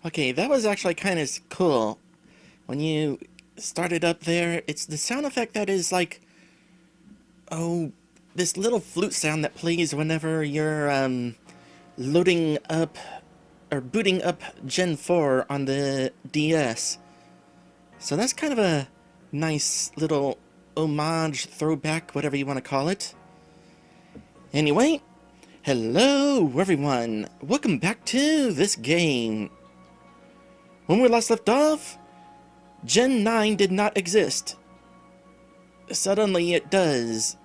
Okay, that was actually kind of cool. When you started up there, it's the sound effect that is like, oh, this little flute sound that plays whenever you're, loading up, or booting up Gen 4 on the DS. So that's kind of a nice little homage, throwback, whatever you want to call it. Anyway, hello everyone! Welcome back to this game. When we last left off, Gen 9 did not exist. Suddenly it does.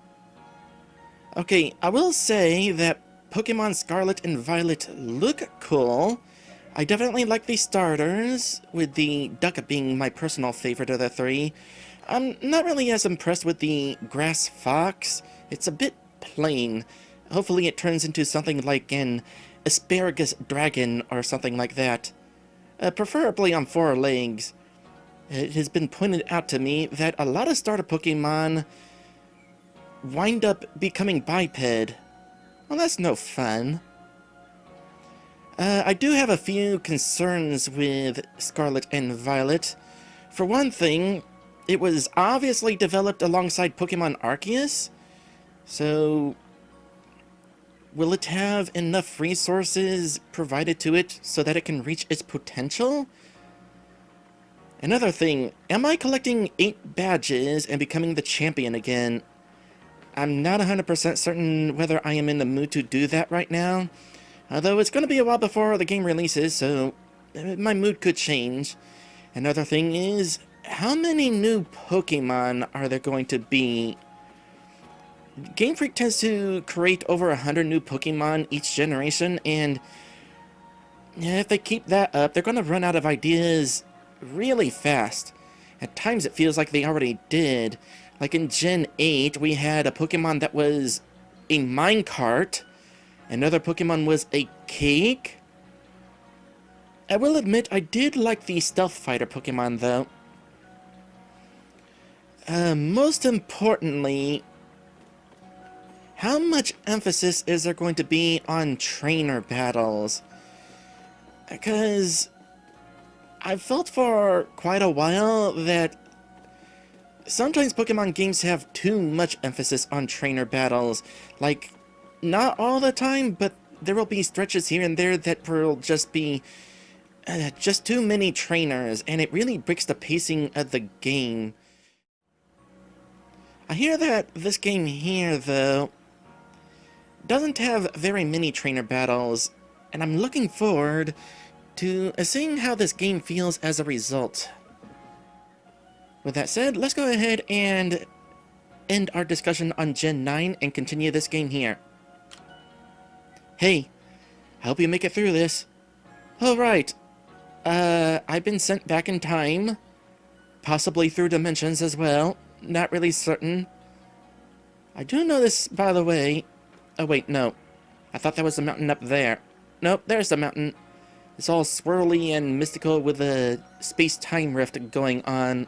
Okay, I will say that Pokemon Scarlet and Violet look cool. I definitely like the starters, with the Duck being my personal favorite of the three. I'm not really as impressed with the Grass Fox. It's a bit plain. Hopefully it turns into something like an Asparagus Dragon or something like that. Preferably on 4 legs. It has been pointed out to me that a lot of starter Pokemon wind up becoming biped. Well, that's no fun. I do have a few concerns with Scarlet and Violet. For one thing, it was obviously developed alongside Pokemon Arceus, so will it have enough resources provided to it so that it can reach its potential? Another thing, am I collecting 8 badges and becoming the champion again? I'm not 100% certain whether I am in the mood to do that right now. Although it's going to be a while before the game releases, so my mood could change. Another thing is, how many new Pokemon are there going to be? Game Freak tends to create over 100 new Pokemon each generation, and if they keep that up, they're going to run out of ideas really fast. At times it feels like they already did. Like in Gen 8, we had a Pokemon that was a minecart. Another Pokemon was a cake. I will admit, I did like the Stealth Fighter Pokemon, though. Most importantly, how much emphasis is there going to be on trainer battles? Because I've felt for quite a while that sometimes Pokemon games have too much emphasis on trainer battles. Like, not all the time, but there will be stretches here and there that will just be just too many trainers, and it really breaks the pacing of the game. I hear that this game here, though, doesn't have very many trainer battles, and I'm looking forward to seeing how this game feels as a result. With that said, let's go ahead and end our discussion on Gen 9 and continue this game here. Hey, I hope you make it through this. Alright, I've been sent back in time, possibly through dimensions as well, not really certain. I do know this, by the way. Oh wait, no. I thought that was the mountain up there. Nope, there's the mountain. It's all swirly and mystical with a space-time rift going on.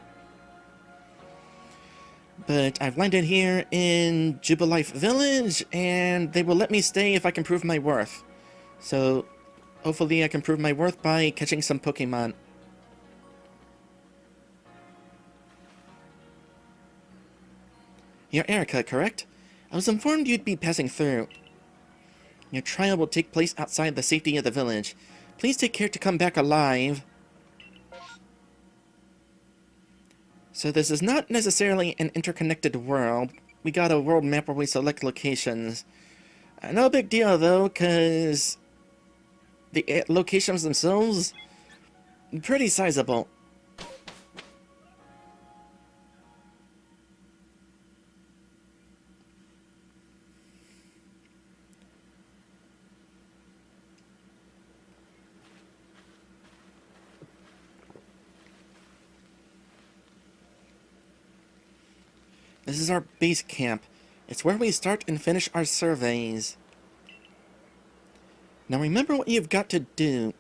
But I've landed here in Jubilife Village, and they will let me stay if I can prove my worth. So, hopefully I can prove my worth by catching some Pokemon. You're Erica, correct? I was informed you'd be passing through. Your trial will take place outside the safety of the village. Please take care to come back alive. So this is not necessarily an interconnected world. We got a world map where we select locations. No big deal though, because the locations themselves, pretty sizable. This is our base camp. It's where we start and finish our surveys. Now remember what you've got to do.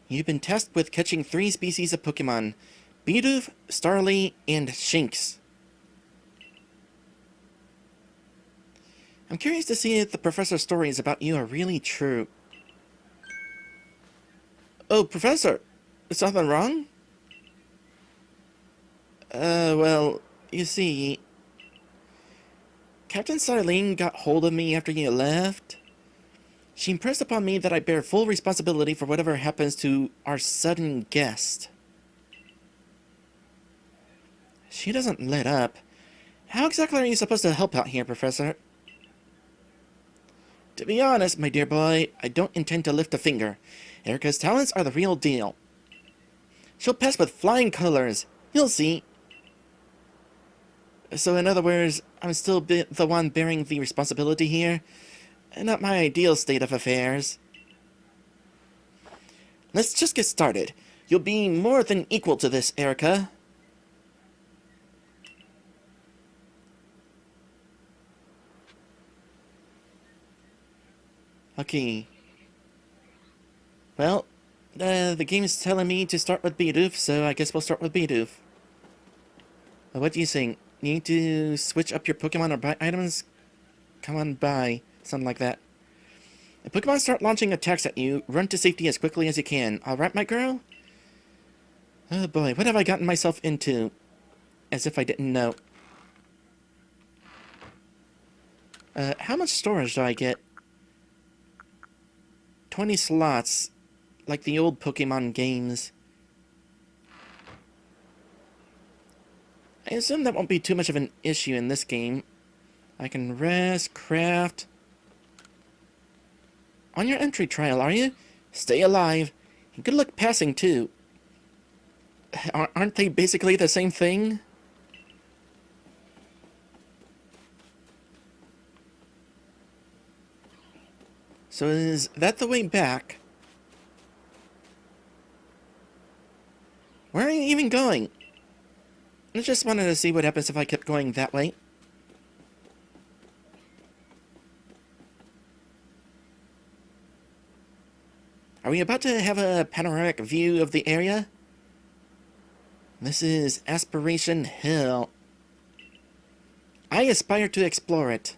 You've been tasked with catching 3 species of Pokemon: Bidoof, Starly, and Shinx. I'm curious to see if the professor's stories about you are really true. Oh, Professor! Is something wrong? Well, you see, Captain Silene got hold of me after you left. She impressed upon me that I bear full responsibility for whatever happens to our sudden guest. She doesn't let up. How exactly are you supposed to help out here, Professor? To be honest, my dear boy, I don't intend to lift a finger. Erica's talents are the real deal. She'll pass with flying colors. You'll see. So in other words, I'm still the one bearing the responsibility here. Not my ideal state of affairs. Let's just get started. You'll be more than equal to this, Erica. Okay. Well, the game's telling me to start with Bidoof, so I guess we'll start with Bidoof. What do you think? Need to switch up your Pokemon or buy items? Come on by. Something like that. If Pokemon start launching attacks at you, run to safety as quickly as you can. Alright, my girl? Oh boy, what have I gotten myself into? As if I didn't know. How much storage do I get? 20 slots. Like the old Pokemon games. I assume that won't be too much of an issue in this game. I can rest, craft. On your entry trial, are you? Stay alive. Good luck passing, too. Aren't they basically the same thing? So is that the way back? Where are you even going? I just wanted to see what happens if I kept going that way. Are we about to have a panoramic view of the area? This is Aspiration Hill. I aspire to explore it.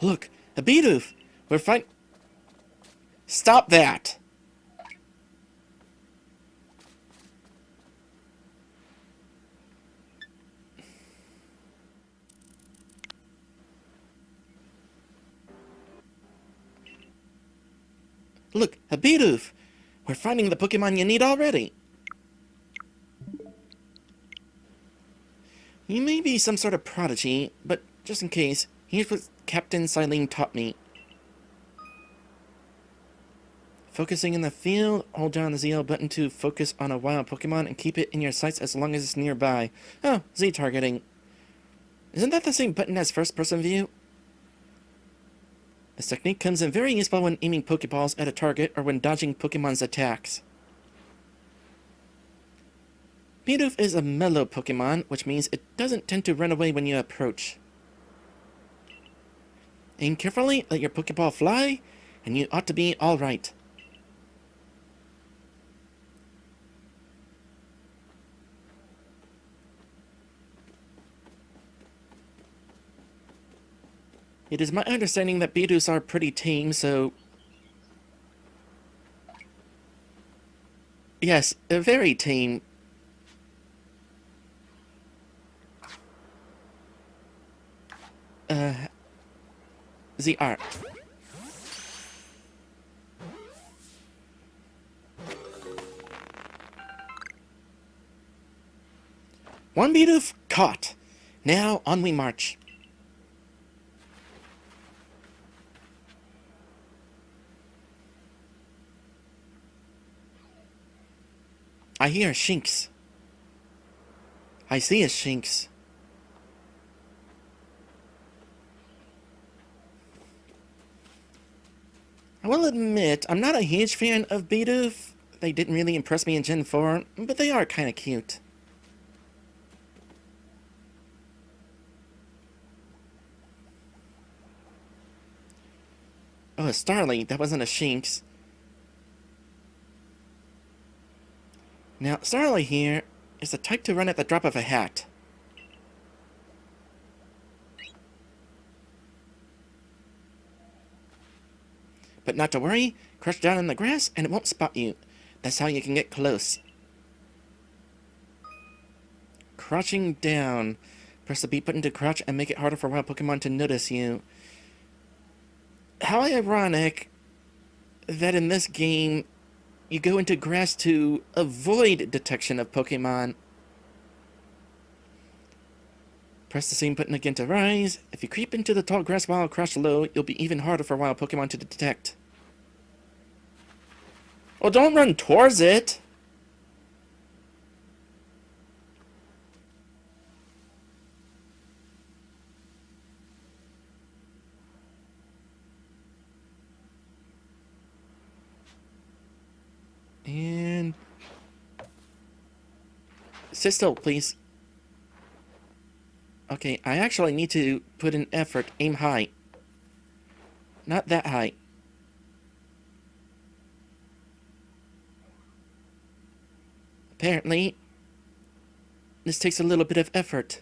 Look, a Bidoof! We're fight. Stop that! Look, a Bidoof! We're finding the Pokemon you need already. You may be some sort of prodigy, but just in case, here's what Captain Silene taught me. Focusing in the field, hold down the ZL button to focus on a wild Pokemon and keep it in your sights as long as it's nearby. Oh, Z targeting. Isn't that the same button as first-person view? This technique comes in very useful when aiming Pokeballs at a target or when dodging Pokemon's attacks. Bidoof is a mellow Pokemon, which means it doesn't tend to run away when you approach. Aim carefully, let your Pokeball fly, and you ought to be alright. It is my understanding that Bidoofs are pretty tame, so... Yes, very tame. The art. One Bidoof caught. Now on we march. I hear a Shinx. I see a Shinx. I will admit, I'm not a huge fan of Bidoof. They didn't really impress me in Gen 4, but they are kinda cute. Oh, a Starly, that wasn't a Shinx. Now, Starly here is the type to run at the drop of a hat. But not to worry, crouch down in the grass and it won't spot you. That's how you can get close. Crouching down. Press the B button to crouch and make it harder for wild Pokemon to notice you. How ironic that in this game, you go into grass to avoid detection of Pokemon. Press the same button again to rise. If you creep into the tall grass while crouched low, you'll be even harder for wild Pokemon to detect. Oh, don't run towards it! And... sit still, please. Okay, I actually need to put in effort. Aim high. Not that high. Apparently, this takes a little bit of effort.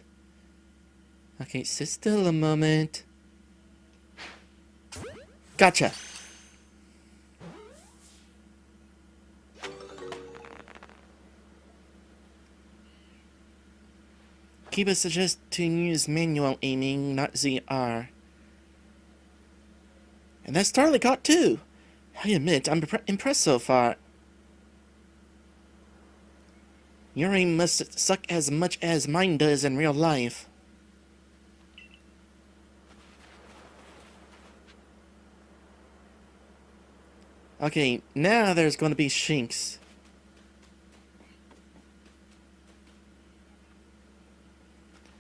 Okay, sit still a moment. Gotcha. Kiba suggests to use manual aiming, not ZR. And that's totally caught too. I admit, I'm impressed so far. Your aim must suck as much as mine does in real life. Okay, now there's going to be Shinx.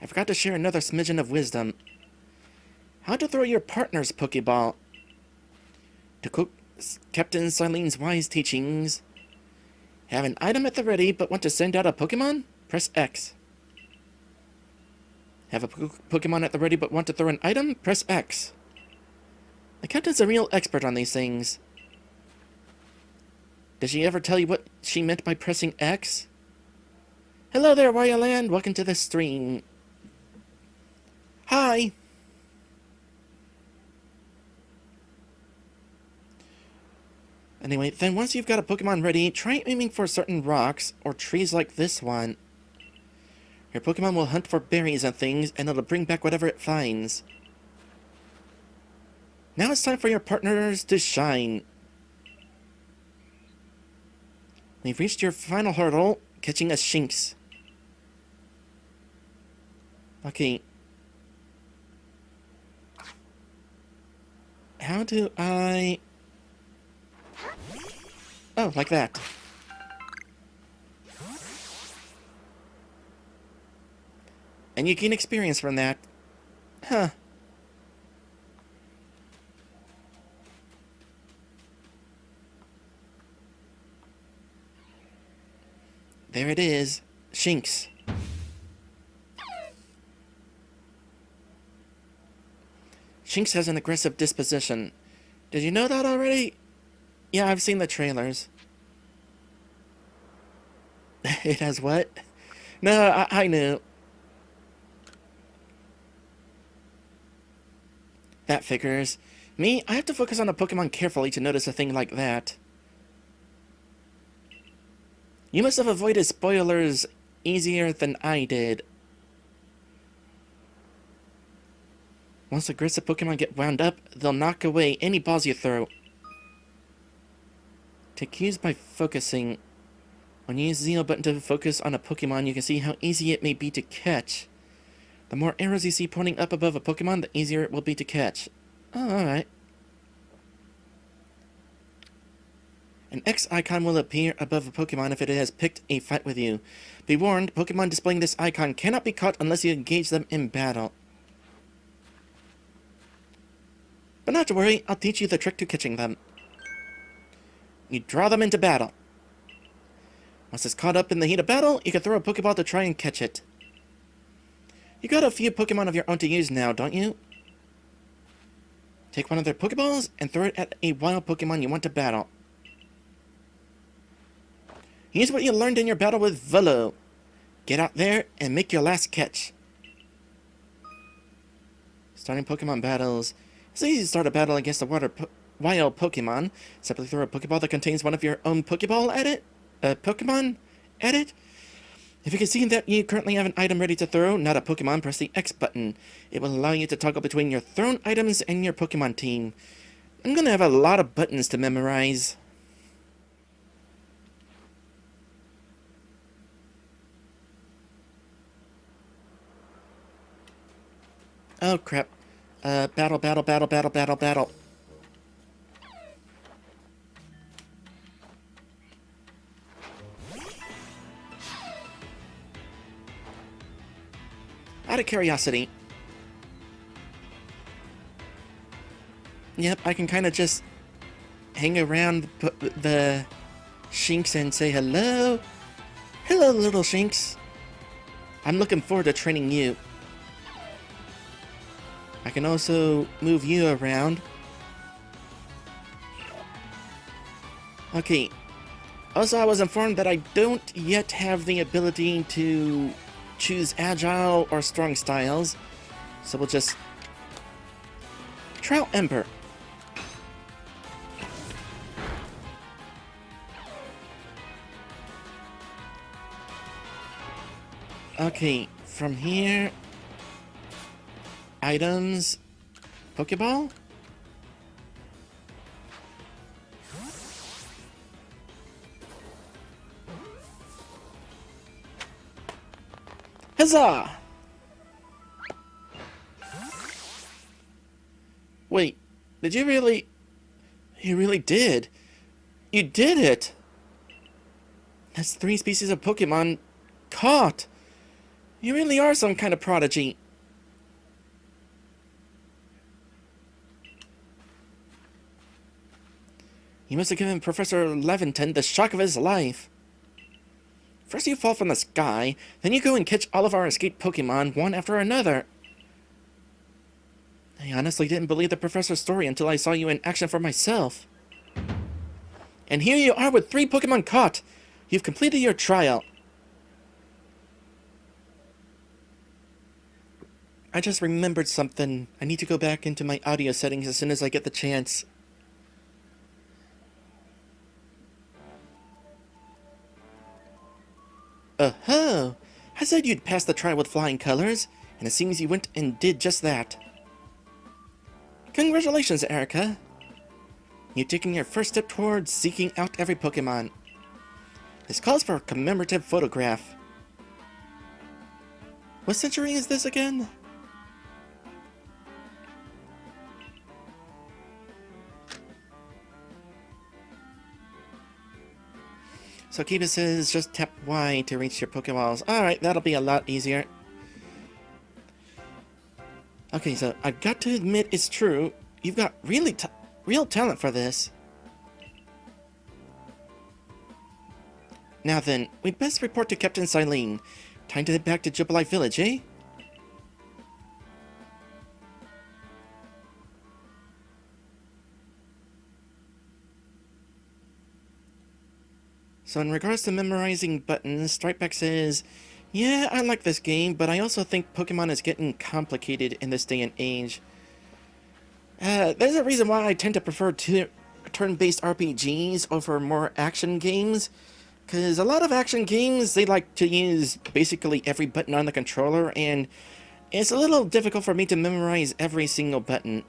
I forgot to share another smidgen of wisdom. How to throw your partner's Pokeball. To quote Captain Silene's wise teachings, have an item at the ready but want to send out a Pokemon? Press X. Have a Pokemon at the ready but want to throw an item? Press X. The Captain's a real expert on these things. Did she ever tell you what she meant by pressing X? Hello there, Wario Welcome to the stream. Hi! Anyway, then once you've got a Pokemon ready, try aiming for certain rocks or trees like this one. Your Pokemon will hunt for berries and things, and it'll bring back whatever it finds. Now it's time for your partners to shine. We've reached your final hurdle, catching a Shinx. Okay. How do I... oh, like that. And you gain experience from that. Huh. There it is. Shinx. Shinx has an aggressive disposition. Did you know that already? Yeah, I've seen the trailers. It has what? No, I knew. That figures. Me, I have to focus on a Pokemon carefully to notice a thing like that. You must have avoided spoilers easier than I did. Once aggressive Pokemon get wound up, they'll knock away any balls you throw. Take cues by focusing. When you use the Z button to focus on a Pokemon, you can see how easy it may be to catch. The more arrows you see pointing up above a Pokemon, the easier it will be to catch. Oh, alright. An X icon will appear above a Pokemon if it has picked a fight with you. Be warned, Pokemon displaying this icon cannot be caught unless you engage them in battle. But not to worry, I'll teach you the trick to catching them. You draw them into battle. Once it's caught up in the heat of battle, you can throw a Pokeball to try and catch it. You got a few Pokemon of your own to use now, don't you? Take one of their Pokeballs and throw it at a wild Pokemon you want to battle. Use what you learned in your battle with Volo. Get out there and make your last catch. Starting Pokemon battles. It's easy to start a battle against a wild Pokemon, simply throw a Pokeball that contains one of your own Pokeball at it? Pokemon at it? If you can see that you currently have an item ready to throw, not a Pokemon, press the X button. It will allow you to toggle between your thrown items and your Pokemon team. I'm gonna have a lot of buttons to memorize. Oh crap. Battle. Out of curiosity. Yep, I can kind of just hang around the Shinx and say hello. Hello, little Shinx. I'm looking forward to training you. I can also move you around. Okay. Also, I was informed that I don't yet have the ability to choose agile or strong styles. So we'll just Trout Ember. Okay, from here, items, Pokeball? Huzzah! Wait, did you really... You really did. You did it! That's 3 species of Pokemon caught! You really are some kind of prodigy. You must have given Professor Leventon the shock of his life. First you fall from the sky, then you go and catch all of our escaped Pokemon one after another. I honestly didn't believe the professor's story until I saw you in action for myself. And here you are with 3 Pokemon caught. You've completed your trial. I just remembered something. I need to go back into my audio settings as soon as I get the chance. Oh, I said you'd pass the trial with flying colors, and it seems you went and did just that. Congratulations, Erica. You've taken your first step towards seeking out every Pokemon. This calls for a commemorative photograph. What century is this again? So Kiba says just tap Y to reach your Pokeballs. Alright, that'll be a lot easier. Okay, so I've got to admit it's true. You've got real talent for this. Now then, we'd best report to Captain Silene. Time to head back to Jubilee Village, eh? So in regards to memorizing buttons, Stripeback says, yeah, I like this game, but I also think Pokemon is getting complicated in this day and age. There's a reason why I tend to prefer turn-based RPGs over more action games. Because a lot of action games, they like to use basically every button on the controller, and it's a little difficult for me to memorize every single button.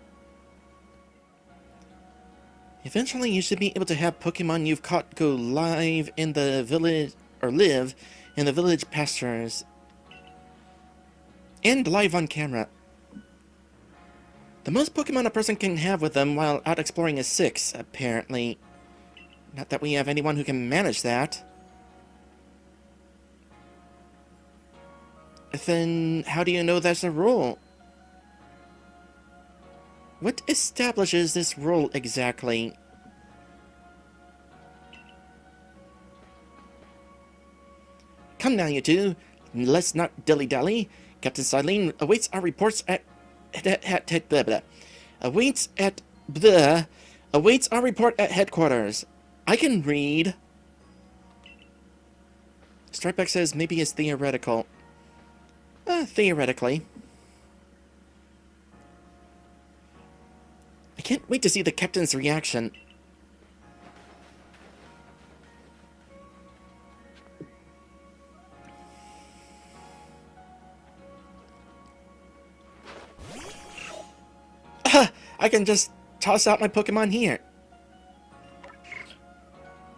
Eventually, you should be able to have Pokemon you've caught go live in the village, or live in the village pastures. And live on camera. The most Pokemon a person can have with them while out exploring is 6, apparently. Not that we have anyone who can manage that. Then, how do you know that's a rule? What establishes this rule exactly? Come now, you two. Let's not dilly-dally. Captain Silene awaits our reports awaits our report at headquarters. I can read. Stripeback says maybe it's theoretical. Theoretically. I can't wait to see the captain's reaction. I can just toss out my Pokemon here.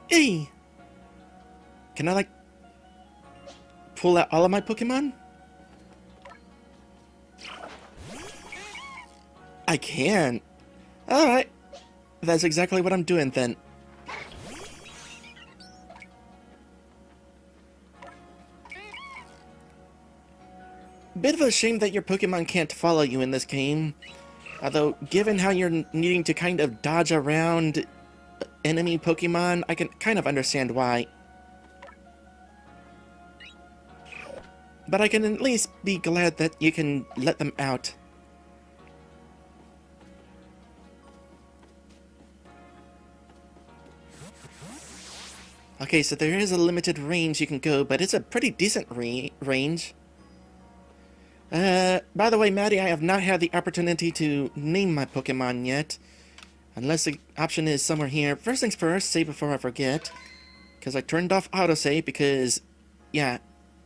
Hey! Can I, like, pull out all of my Pokemon? I can. Alright. That's exactly what I'm doing then. Bit of a shame that your Pokemon can't follow you in this game. Although, given how you're needing to kind of dodge around enemy Pokemon, I can kind of understand why. But I can at least be glad that you can let them out. Okay, so there is a limited range you can go, but it's a pretty decent range. By the way, Maddie, I have not had the opportunity to name my Pokemon yet. Unless the option is somewhere here. First things first, save before I forget. Because I turned off autosave because... yeah,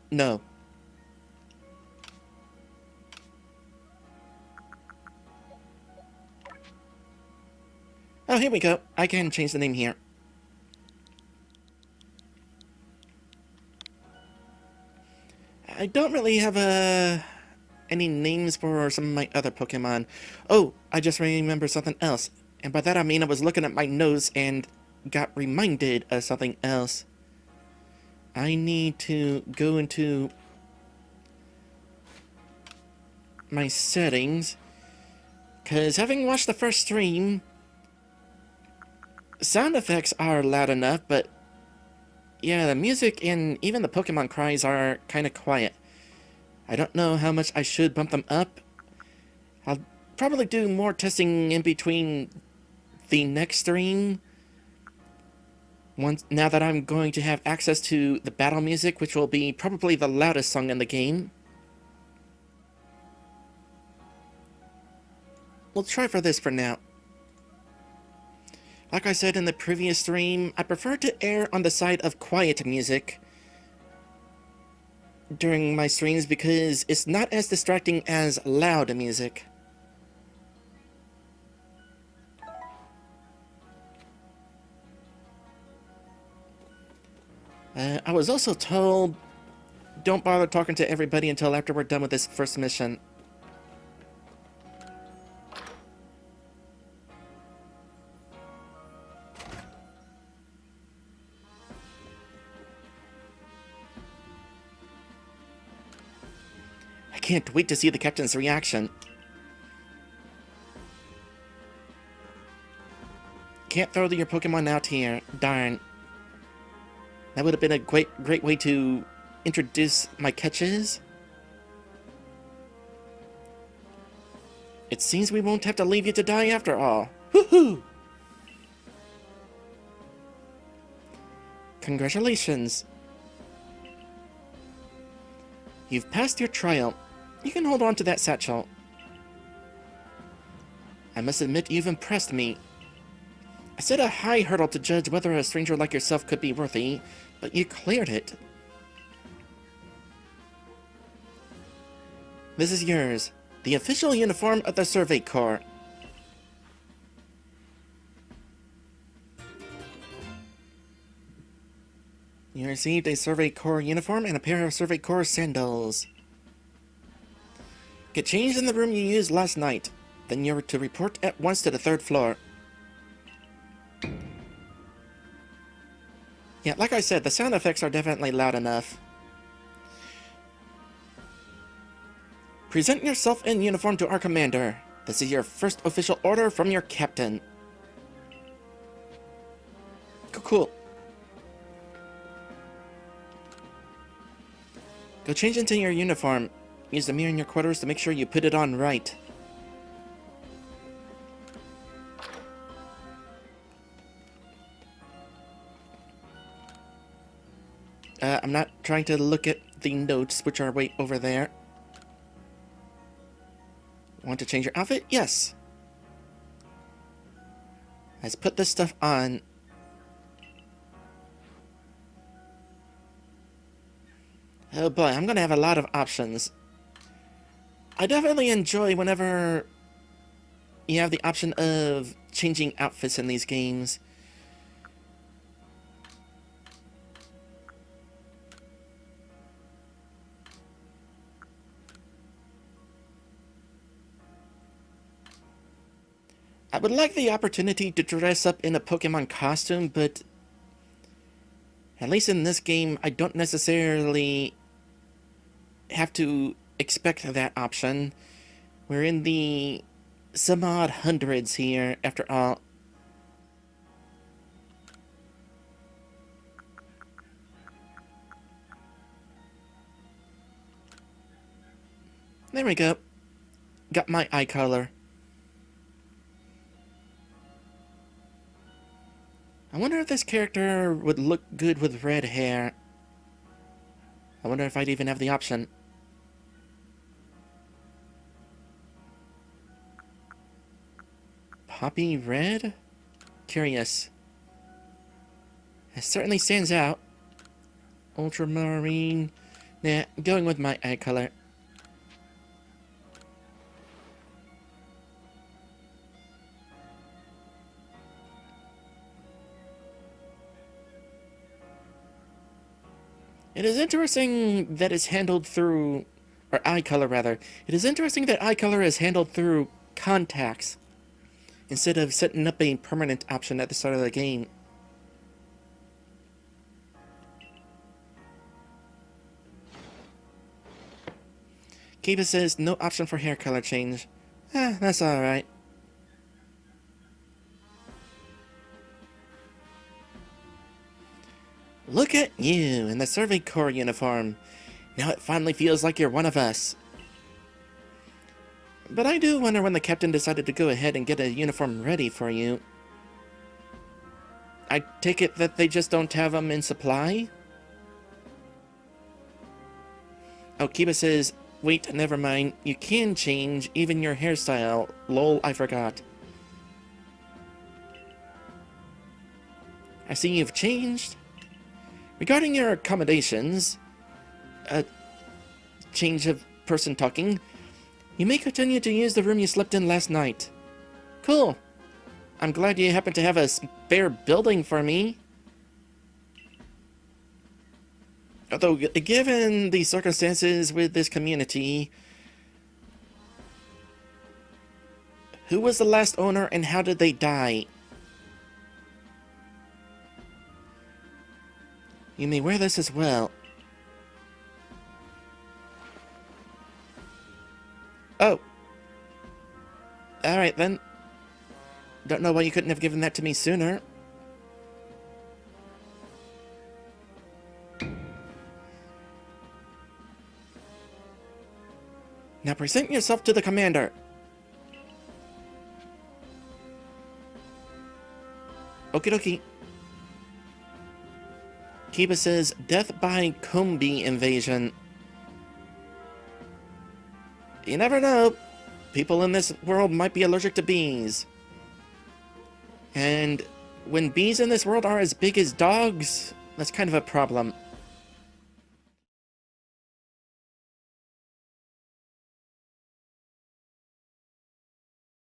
no. Oh, here we go. I can change the name here. I don't really have any names for some of my other Pokemon. Oh, I just remembered something else. And by that I mean I was looking at my nose and got reminded of something else. I need to go into my settings. Because having watched the first stream, sound effects are loud enough, but yeah, the music and even the Pokemon cries are kind of quiet. I don't know how much I should bump them up. I'll probably do more testing in between the next stream. Now that I'm going to have access to the battle music, which will be probably the loudest song in the game. We'll try for this for now. Like I said in the previous stream, I prefer to err on the side of quiet music during my streams because it's not as distracting as loud music. I was also told, don't bother talking to everybody until after we're done with this first mission. I can't wait to see the captain's reaction. Can't throw your Pokemon out here. Darn. That would have been a great way to introduce my catches. It seems we won't have to leave you to die after all. Woohoo! Congratulations. You've passed your trial. You can hold on to that satchel. I must admit you've impressed me. I set a high hurdle to judge whether a stranger like yourself could be worthy, but you cleared it. This is yours, the official uniform of the Survey Corps. You received a Survey Corps uniform and a pair of Survey Corps sandals. Get changed in the room you used last night. Then you're to report at once to the 3rd floor. Yeah, like I said, the sound effects are definitely loud enough. Present yourself in uniform to our commander. This is your first official order from your captain. Cool. Go change into your uniform. Use the mirror in your quarters to make sure you put it on right. I'm not trying to look at the notes, which are way over there. Want to change your outfit? Yes. Let's put this stuff on. Oh boy, I'm gonna have a lot of options. I definitely enjoy whenever you have the option of changing outfits in these games. I would like the opportunity to dress up in a Pokemon costume, but at least in this game, I don't necessarily have to expect that option. We're in the some odd hundreds here, after all. There we go. Got my eye color. I wonder if this character would look good with red hair. I wonder if I'd even have the option. Poppy red? Curious. It certainly stands out. Ultramarine. Nah, going with my eye color. It is interesting that it's handled through, or eye color rather. It is interesting that eye color is handled through contacts, instead of setting up a permanent option at the start of the game. Kiba says no option for hair color change. That's alright. Look at you in the Survey Corps uniform. Now it finally feels like you're one of us. But I do wonder when the captain decided to go ahead and get a uniform ready for you. I take it that they just don't have them in supply? Oh, Kiba says, wait, never mind. You can change even your hairstyle. Lol, I forgot. I see you've changed. Regarding your accommodations, change of person talking, you may continue to use the room you slept in last night. Cool. I'm glad you happen to have a spare building for me. Although, given the circumstances with this community, who was the last owner and how did they die? You may wear this as well. Oh. Alright then. Don't know why you couldn't have given that to me sooner. Now present yourself to the commander. Okie dokie. Kiba says, death by Combi invasion. You never know. People in this world might be allergic to bees. And when bees in this world are as big as dogs, that's kind of a problem.